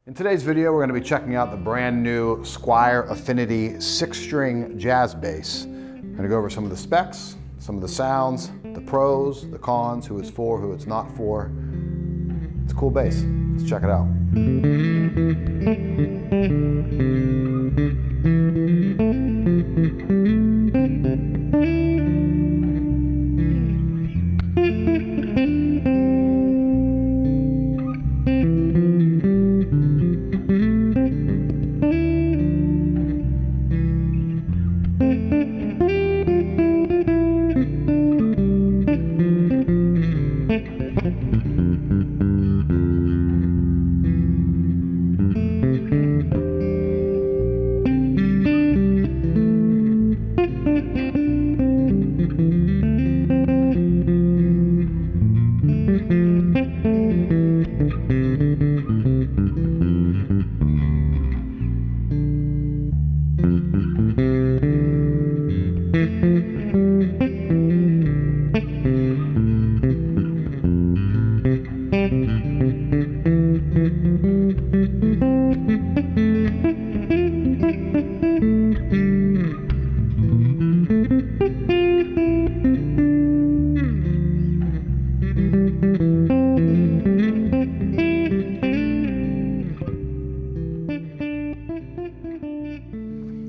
In today's video, we're going to be checking out the brand new Squier Affinity 6-string jazz bass. I'm going to go over some of the specs, some of the sounds, the pros, the cons, who it's for, who it's not for. It's a cool bass. Let's check it out.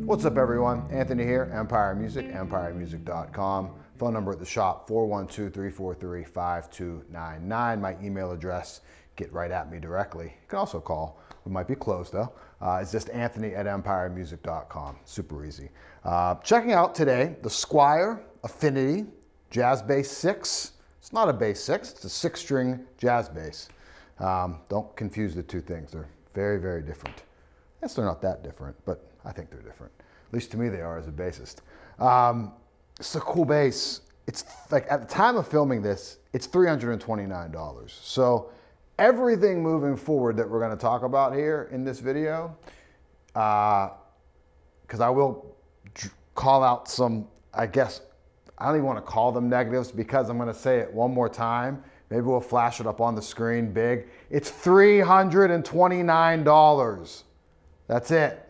What's up everyone? Anthony here, Empire Music, empiremusic.com. Phone number at the shop, 412-343-5299. My email address, get right at me directly. You can also call, we might be closed though. It's just anthony@empiremusic.com, super easy. Checking out today, the Squier Affinity Jazz Bass 6. It's not a bass 6, it's a 6-string jazz bass. Don't confuse the two things, they're very, very different. I guess they're not that different, but I think they're different. At least to me they are as a bassist. It's a cool bass. It's like, at the time of filming this, it's $329. So everything moving forward that we're gonna talk about here in this video, because I will call out some, I guess, I don't even wanna call them negatives because I'm gonna say it one more time. Maybe we'll flash it up on the screen big. It's $329. That's it.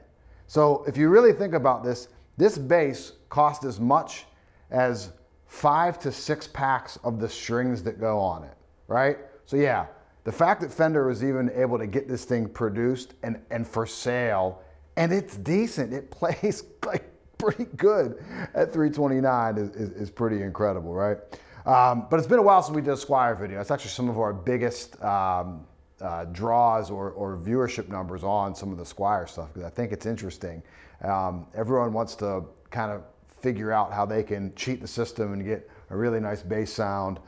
So if you really think about this, this bass cost as much as 5 to 6 packs of the strings that go on it, right? So yeah, the fact that Fender was even able to get this thing produced and for sale, and it's decent, it plays like pretty good at $329 is pretty incredible, right? But it's been a while since we did a Squier video. It's actually some of our biggest draws or viewership numbers on some of the Squier stuff, because I think it's interesting. Everyone wants to kind of figure out how they can cheat the system and get a really nice bass sound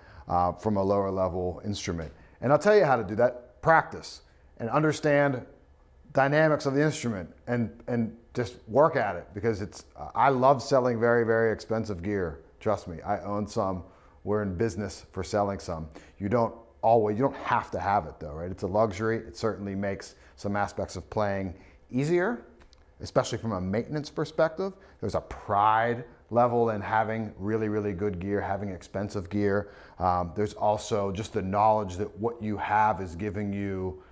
from a lower level instrument. And I'll tell you how to do that. Practice and understand dynamics of the instrument and just work at it, because it's, I love selling very, very expensive gear. Trust me, I own some. We're in business for selling some. You don't have to have it though, right? It's a luxury. It certainly makes some aspects of playing easier, especially from a maintenance perspective. There's a pride level in having really, really good gear, having expensive gear. There's also just the knowledge that what you have is giving you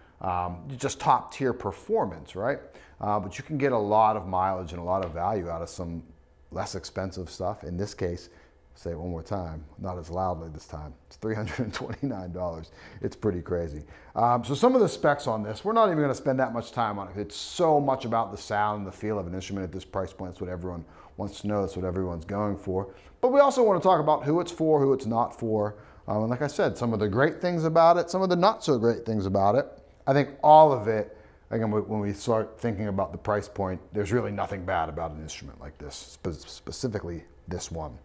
just top tier performance, right? But you can get a lot of mileage and a lot of value out of some less expensive stuff. In this case, say it one more time, not as loudly this time. It's $329. It's pretty crazy. So some of the specs on this, we're not even gonna spend that much time on it. It's so much about the sound and the feel of an instrument at this price point. That's what everyone wants to know. That's what everyone's going for. But we also want to talk about who it's for, who it's not for. And like I said, some of the great things about it, some of the not so great things about it. I think all of it, again, when we start thinking about the price point, there's really nothing bad about an instrument like this, specifically this one.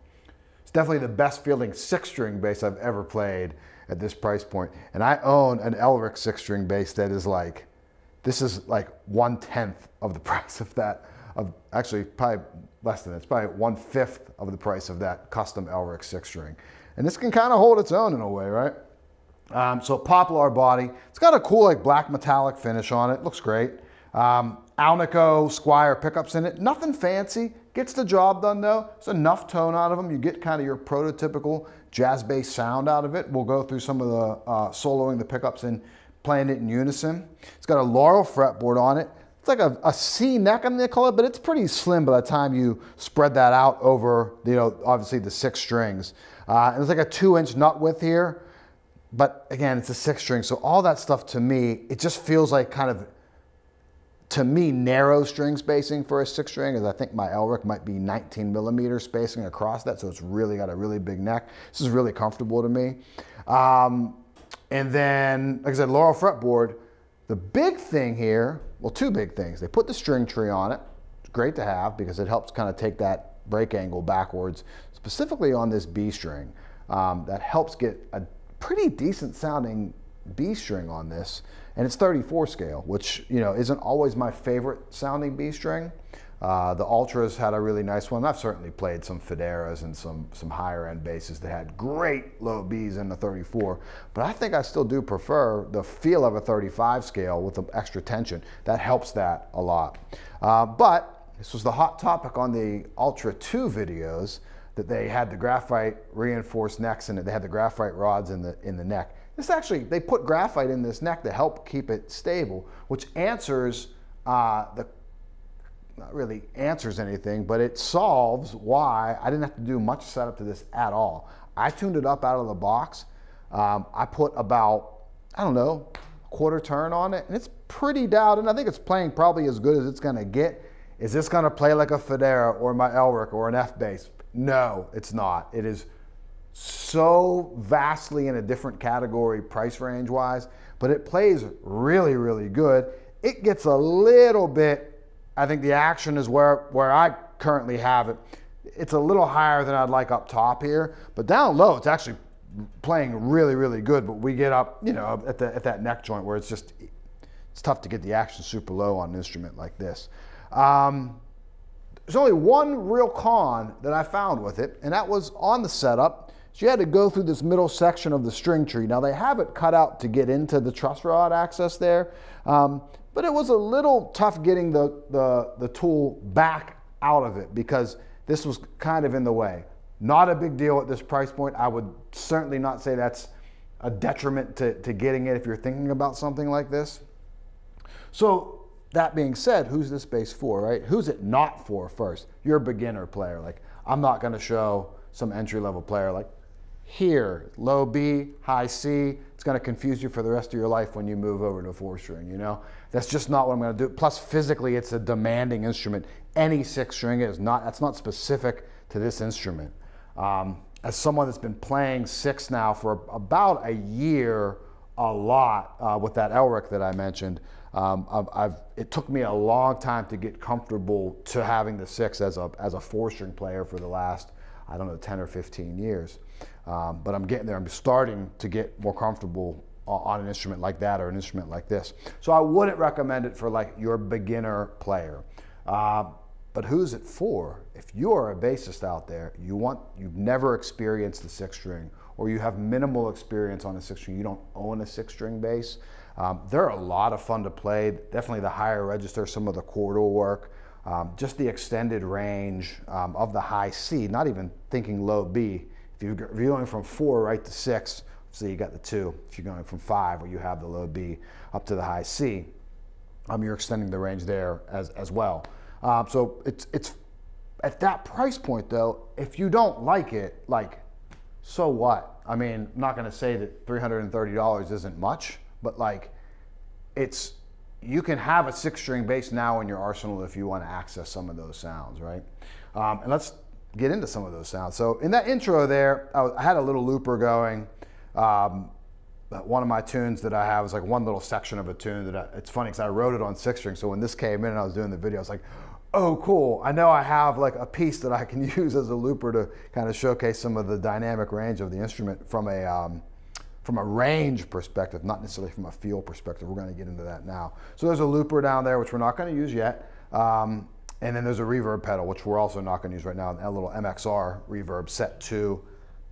Definitely the best feeling 6-string bass I've ever played at this price point. And I own an Elric 6-string bass that is like, this is like 1/10 of the price of that, actually probably less than that. It's probably 1/5 of the price of that custom Elric 6-string. And this can kind of hold its own in a way, right? So poplar body. It's got a cool like black metallic finish on it. Looks great. Alnico Squier pickups in it. Nothing fancy. Gets the job done though. It's enough tone out of them. You get kind of your prototypical jazz bass sound out of it. We'll go through some of the soloing the pickups in playing it in unison. It's got a laurel fretboard on it. It's like a C neck, I'm gonna call it, but it's pretty slim by the time you spread that out over, you know, obviously the 6 strings. And it's like a 2-inch nut width here, but again, it's a 6 string. So all that stuff to me, it just feels like kind of, to me, narrow string spacing for a 6 string, as I think my Elric might be 19 millimeter spacing across that. So it's really got a really big neck. This is really comfortable to me. And then, like I said, laurel fretboard. The big thing here, well, 2 big things. They put the string tree on it. It's great to have because it helps kind of take that break angle backwards, specifically on this B string. That helps get a pretty decent sounding B string on this. And it's 34 scale, which, you know, isn't always my favorite sounding B string. The Ultras had a really nice one. I've certainly played some Federas and some higher end basses that had great low Bs in the 34, but I think I still do prefer the feel of a 35 scale with the extra tension. That helps that a lot. But this was the hot topic on the Ultra 2 videos, that they had the graphite reinforced necks in it. They had the graphite rods in the neck. This actually, they put graphite in this neck to help keep it stable, which answers not really answers anything, but it solves why I didn't have to do much setup to this at all. I tuned it up out of the box. I put about, I don't know, a 1/4 turn on it, and it's pretty dialed in. I think it's playing probably as good as it's gonna get. Is this gonna play like a Federa or my Elric or an F bass? No, it's not. It is so vastly in a different category price range wise, but it plays really, really good. It gets a little bit, I think the action is where I currently have it. It's a little higher than I'd like up top here, but down low, it's actually playing really, really good. But we get up, you know, at that neck joint where it's tough to get the action super low on an instrument like this. There's only one real con that I found with it, and that was on the setup. So you had to go through this middle section of the string tree. Now they have it cut out to get into the truss rod access there. But it was a little tough getting the tool back out of it because this was kind of in the way. Not a big deal at this price point. I would certainly not say that's a detriment to getting it if you're thinking about something like this. So that being said, who's this bass for, right? Who's it not for first? You're a beginner player. Like, I'm not gonna show some entry-level player like, here, low B, high C. It's going to confuse you for the rest of your life when you move over to a 4-string, you know? That's just not what I'm going to do. Plus, physically, it's a demanding instrument. Any 6-string is not, that's not specific to this instrument. As someone that's been playing 6 now for about a year, a lot, with that Elric that I mentioned, it took me a long time to get comfortable to having the 6 as a 4-string player for the last, I don't know, 10 or 15 years. But I'm getting there. I'm starting to get more comfortable on an instrument like that or an instrument like this. So I wouldn't recommend it for like your beginner player. But who's it for? If you are a bassist out there, you've never experienced the 6-string, or you have minimal experience on a 6-string, you don't own a 6-string bass, they're a lot of fun to play. Definitely the higher register, some of the chordal work, just the extended range of the high C, not even thinking low B. If you're going from 4 right to 6, so you got the 2. If you're going from 5, where you have the low B up to the high C, you're extending the range there as well. So it's at that price point though. If you don't like it, like, so what? I mean, I'm not going to say that $330 isn't much, but like, you can have a 6-string bass now in your arsenal if you want to access some of those sounds, right? And let's get into some of those sounds. So in that intro there, I had a little looper going. One of my tunes that I have is like one little section of a tune that it's funny because I wrote it on 6-string. So when this came in and I was doing the video, I was like, oh, cool. I know I have like a piece that I can use as a looper to kind of showcase some of the dynamic range of the instrument from a range perspective, not necessarily from a feel perspective. We're going to get into that now. So there's a looper down there, which we're not going to use yet. And then there's a reverb pedal, which we're also not going to use right now, a little MXR reverb set 2.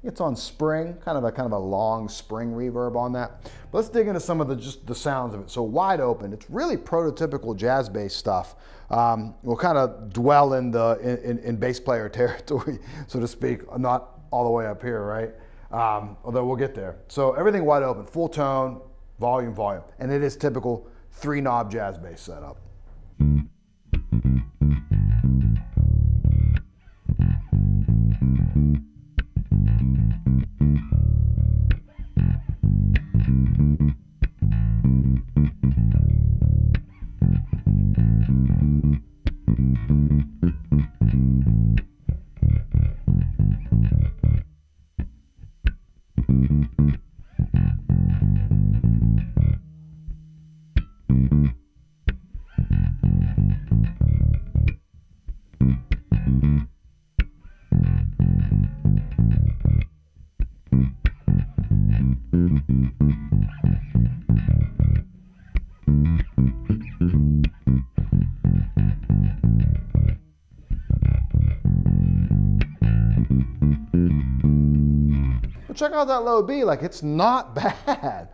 It's on spring, kind of a long spring reverb on that. But let's dig into some of just the sounds of it. So wide open, it's really prototypical jazz bass stuff. We'll kind of dwell in bass player territory, so to speak, not all the way up here, right? Although we'll get there. So everything wide open, full tone, volume, volume. And it is typical 3-knob jazz bass setup. But check out that low B, like it's not bad.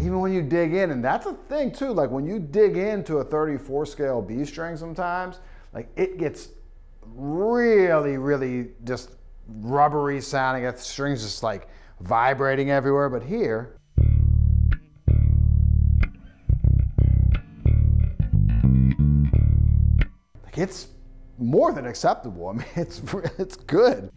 Even when you dig in, and that's a thing too, like when you dig into a 34 scale B string sometimes, like it gets really, really just rubbery sounding. The strings just like vibrating everywhere, but here, like it's more than acceptable. I mean, it's good.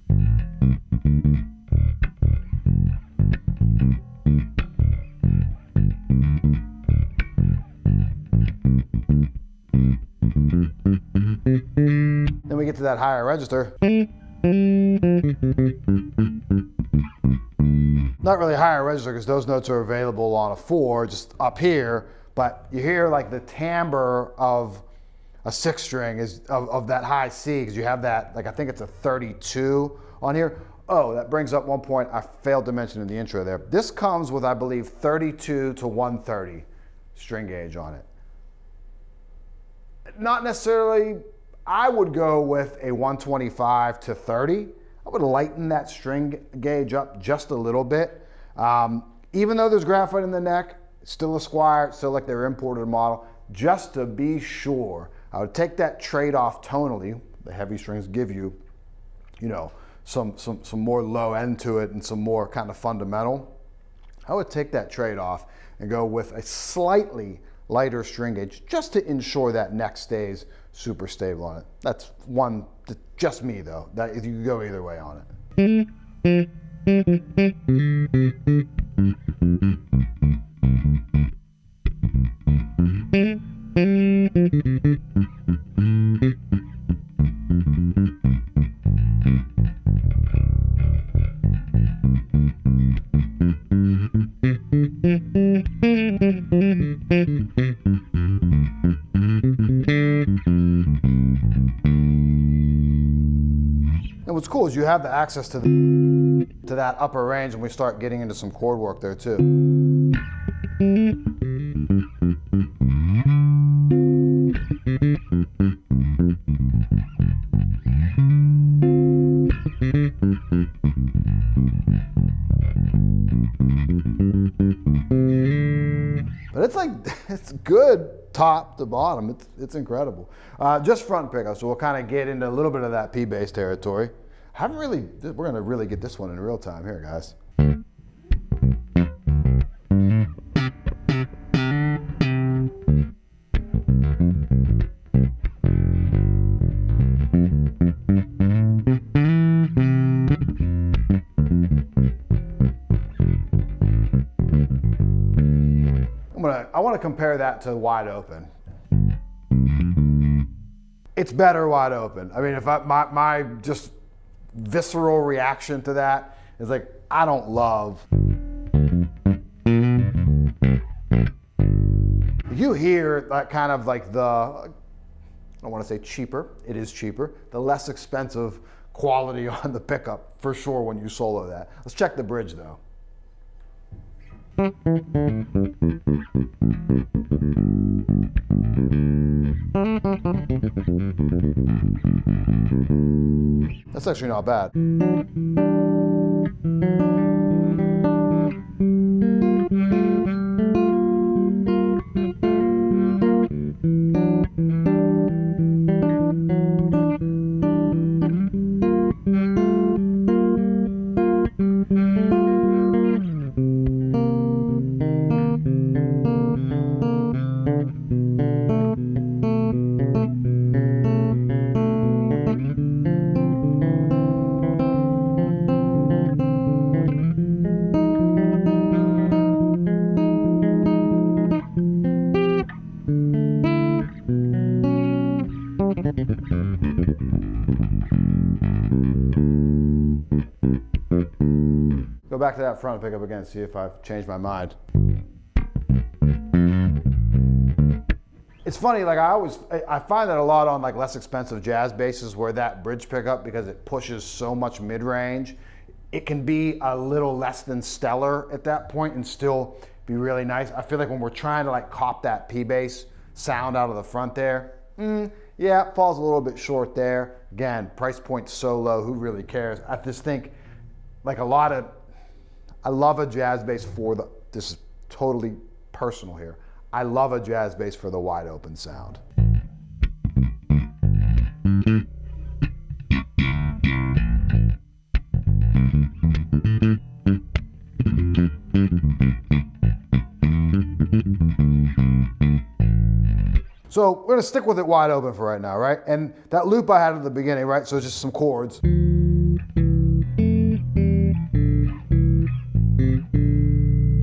Then we get to that higher register. Not really higher register because those notes are available on a 4, just up here, but you hear like the timbre of a 6 string is of that high C, because you have that, like I think it's a 32 on here. Oh, that brings up one point I failed to mention in the intro there. This comes with, I believe, 32 to 130 string gauge on it. Not necessarily, I would go with a 125 to 30. I would lighten that string gauge up just a little bit. Even though there's graphite in the neck, it's still a Squier, it's still like their imported model. Just to be sure, I would take that trade-off tonally. The heavy strings give you, you know, some more low end to it and some more kind of fundamental. I would take that trade-off and go with a slightly lighter string gauge just to ensure that neck stays super stable on it. That's one, just me though. That you can go either way on it. And what's cool is you have the access to that upper range, and we start getting into some chord work there too. But it's like, it's good top to bottom. It's incredible. Just front pickup, so we'll kind of get into a little bit of that P-bass territory. We're gonna really get this one in real time here, guys. I want to compare that to wide open. It's better wide open. I mean, if my just visceral reaction to that is like, I don't love. You hear that kind of like the, I don't want to say cheaper, it is cheaper, the less expensive quality on the pickup for sure when you solo that. Let's check the bridge though. That's actually not bad. back to that front pickup again, see if I've changed my mind. It's funny, like I find that a lot on like less expensive jazz basses where that bridge pickup, because it pushes so much mid-range, it can be a little less than stellar at that point and still be really nice. I feel like when we're trying to like cop that P-bass sound out of the front there, yeah, it falls a little bit short there. Again, price point so low, who really cares? I just think like I love a jazz bass for this is totally personal here. I love a jazz bass for the wide open sound. So we're gonna stick with it wide open for right now, right? And that loop I had at the beginning, right? So it's just some chords.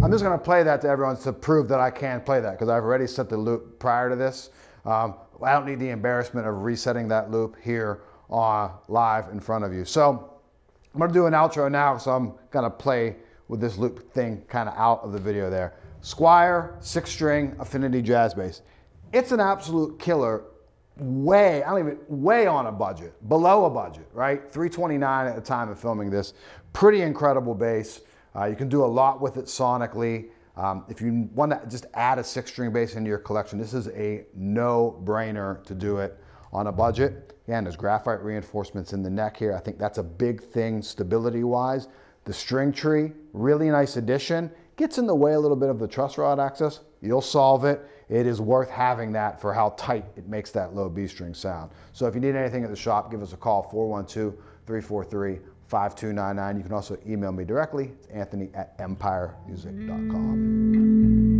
I'm just gonna play that to everyone to prove that I can play that, because I've already set the loop prior to this. I don't need the embarrassment of resetting that loop here live in front of you. So I'm gonna do an outro now, so I'm gonna play with this loop thing kind of out of the video there. Squier 6-string Affinity jazz bass. It's an absolute killer, way on a budget, below a budget, right? $329 at the time of filming this. Pretty incredible bass. You can do a lot with it sonically. If you want to just add a 6-string bass into your collection, this is a no-brainer to do it on a budget. Again, there's graphite reinforcements in the neck here. I think that's a big thing stability-wise. The string tree, really nice addition. Gets in the way a little bit of the truss rod access. You'll solve it. It is worth having that for how tight it makes that low B string sound. So if you need anything at the shop, give us a call, 412-343-5299. You can also email me directly. It's Anthony@empiremusic.com.